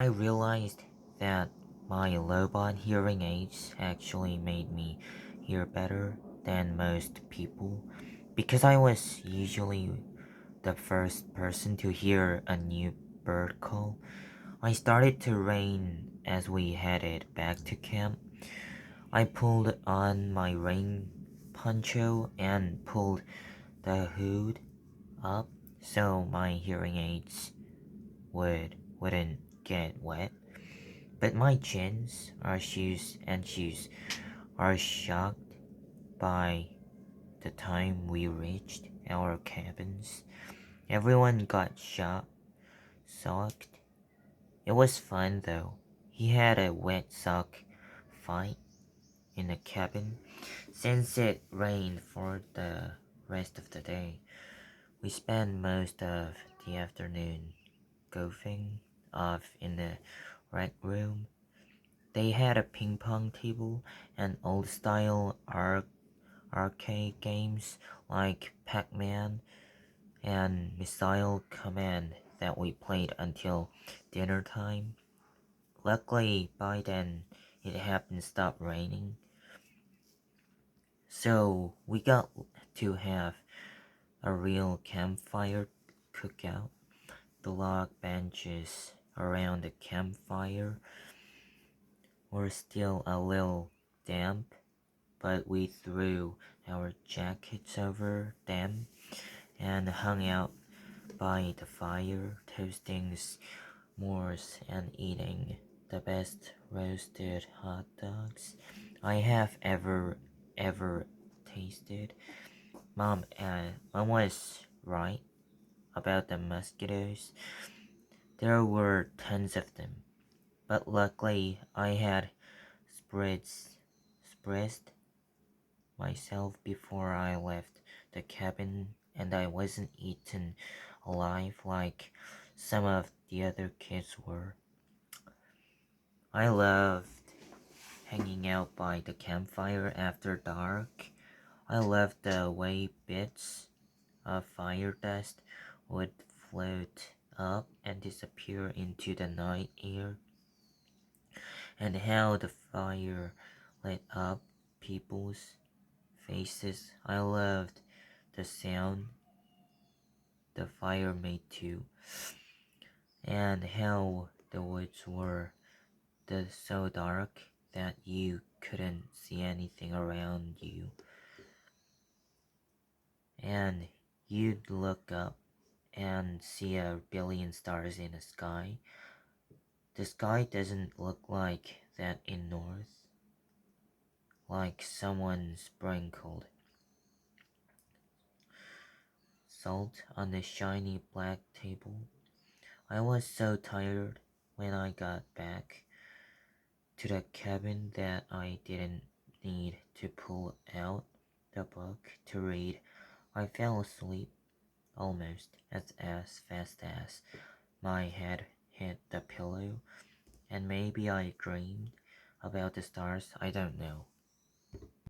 I realized that my robot hearing aids actually made me hear better than most people because I was usually the first person to hear a new bird call. I started to rain as we headed back to camp. I pulled on my rain poncho and pulled the hood up so my hearing aids wouldn't get wet. But my jeans, our shoes are shocked by the time we reached our cabins. Everyone got soaked. It was fun though. He had a wet sock fight in the cabin. Since it rained for the rest of the day, we spent most of the afternoon goofing off in the rec room. They had a ping pong table and old style arcade games like Pac Man and Missile Command that we played until dinner time. Luckily, by then it hadn't stopped raining, so we got to have a real campfire cookout. The log benches around the campfire were still a little damp, but we threw our jackets over them and hung out by the fire, toasting s'mores and eating the best roasted hot dogs I have ever tasted. Mom was right about the mosquitoes. There were tons of them, but luckily I had spreads spread myself before I left the cabin, and I wasn't eaten alive like some of the other kids were. I loved hanging out by the campfire after dark. I loved the way bits of fire dust would float up and disappear into the night air, and how the fire lit up people's faces. I loved the sound the fire made too, and how the woods were so dark that you couldn't see anything around you, and you'd look up and see a billion stars in the sky. The sky doesn't look like that in North, like someone sprinkled salt on the shiny black table. I was so tired when I got back to the cabin that I didn't need to pull out the book to read. I fell asleep almost as fast as my head hit the pillow, and maybe I dreamed about the stars, I don't know.